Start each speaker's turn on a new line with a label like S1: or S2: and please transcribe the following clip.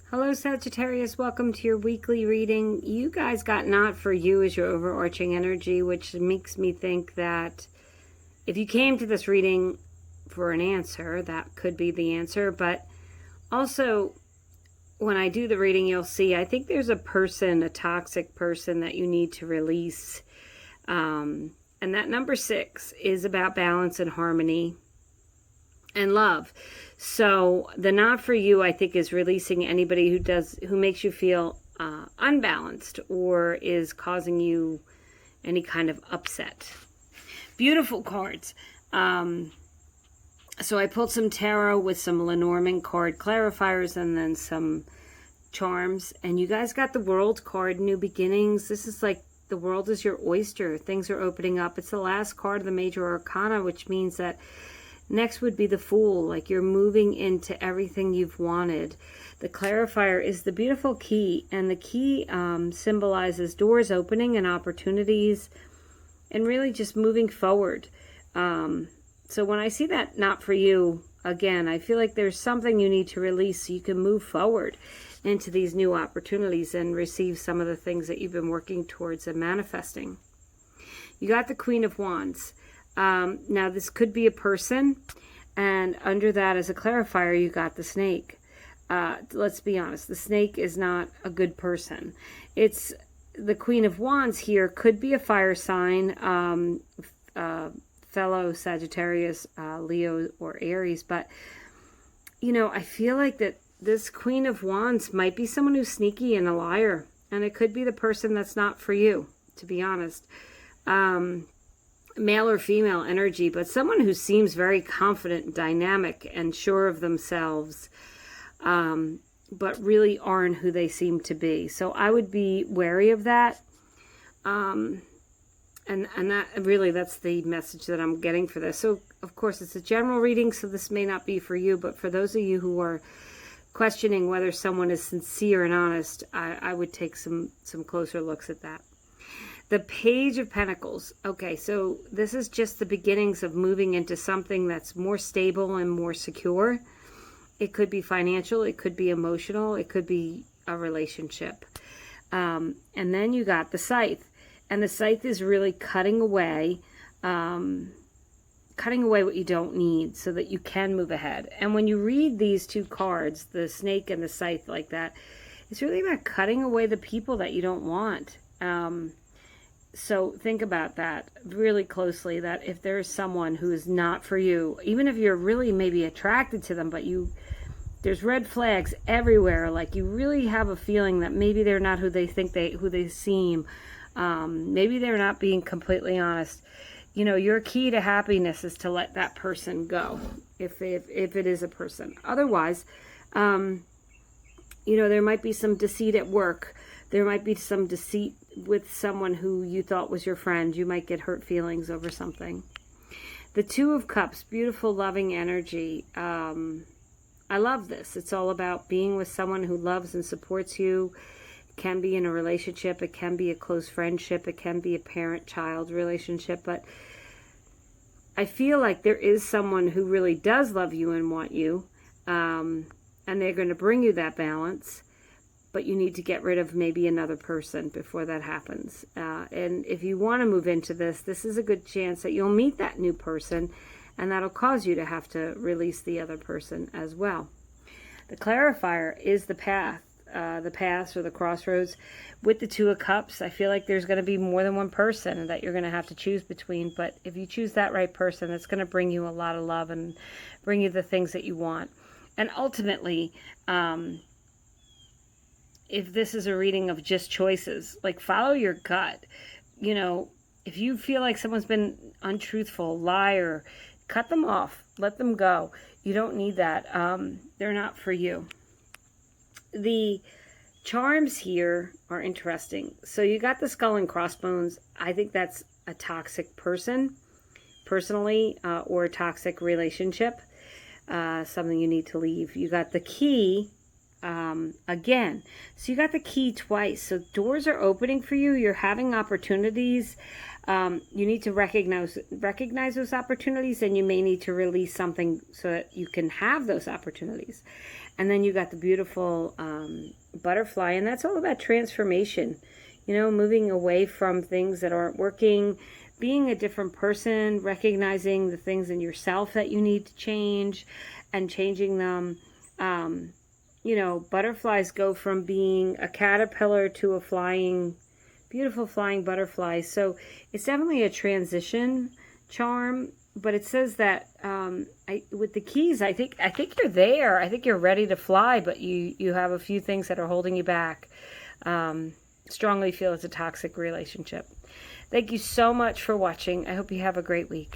S1: Hello Sagittarius, welcome to your weekly reading. You guys got not for you as your overarching energy, which makes me think that if you came to this reading for an answer, that could be the answer. But also, when I do the reading, you'll see, I think there's a person, a toxic person that you need to release. And that number 6 is about balance and harmony and love. So the not for you, I think, is releasing anybody who makes you feel unbalanced or is causing you any kind of upset. Beautiful cards. So I pulled some tarot with some Lenormand card clarifiers and then some charms. And you guys got the World card, New Beginnings. This is like the world is your oyster. Things are opening up. It's the last card of the Major Arcana, which means that next would be the Fool, like you're moving into everything you've wanted. The clarifier is the beautiful key, and the key symbolizes doors opening and opportunities and really just moving forward. So when I see that not for you, again, I feel like there's something you need to release so you can move forward into these new opportunities and receive some of the things that you've been working towards and manifesting. You got the Queen of Wands. Now this could be a person, and under that as a clarifier you got the Snake. Let's be honest, the Snake is not a good person. It's the Queen of Wands here, could be a fire sign, fellow Sagittarius, Leo or Aries, but you know, I feel like that this Queen of Wands might be someone who's sneaky and a liar, and it could be the person that's not for you, to be honest. Male or female energy, but someone who seems very confident, dynamic, and sure of themselves, but really aren't who they seem to be. So I would be wary of that. And that really, that's the message that I'm getting for this. So of course it's a general reading, so this may not be for you, but for those of you who are questioning whether someone is sincere and honest, I would take some closer looks at that. The Page of Pentacles. Okay, so this is just the beginnings of moving into something that's more stable and more secure. It could be financial, it could be emotional, it could be a relationship. And then you got the Scythe. And the Scythe is really cutting away what you don't need so that you can move ahead. And when you read these two cards, the Snake and the Scythe like that, it's really about cutting away the people that you don't want. So think about that really closely, that if there's someone who is not for you, even if you're really maybe attracted to them, but there's red flags everywhere, like you really have a feeling that maybe they're not who they think who they seem. Maybe they're not being completely honest. You know, your key to happiness is to let that person go, if it is a person. Otherwise, you know, there might be some deceit at work. There might be some deceit with someone who you thought was your friend. You might get hurt feelings over something. The Two of Cups, beautiful, loving energy. I love this. It's all about being with someone who loves and supports you. It can be in a relationship. It can be a close friendship. It can be a parent-child relationship. But I feel like there is someone who really does love you and want you. And they're going to bring you that balance. But you need to get rid of maybe another person before that happens. And if you want to move into this is a good chance that you'll meet that new person, and that'll cause you to have to release the other person as well. The clarifier is the path or the crossroads. With the Two of Cups, I feel like there's going to be more than one person that you're going to have to choose between. But if you choose that right person, it's going to bring you a lot of love and bring you the things that you want. And ultimately, if this is a reading of just choices, like follow your gut. You know, if you feel like someone's been untruthful, liar, cut them off, let them go. You don't need that. They're not for you. The charms here are interesting. So you got the Skull and Crossbones. I think that's a toxic person, personally, or a toxic relationship. Something you need to leave. You got the Key. again. So you got the key twice. So doors are opening for you. You're having opportunities. You need to recognize those opportunities, and you may need to release something so that you can have those opportunities. And then you got the beautiful butterfly, and that's all about transformation. You know, moving away from things that aren't working, being a different person, recognizing the things in yourself that you need to change and changing them. You know, butterflies go from being a caterpillar to a beautiful flying butterfly. So it's definitely a transition charm, but it says that with the keys, I think you're there. I think you're ready to fly, but you have a few things that are holding you back. Strongly feel it's a toxic relationship. Thank you so much for watching. I hope you have a great week.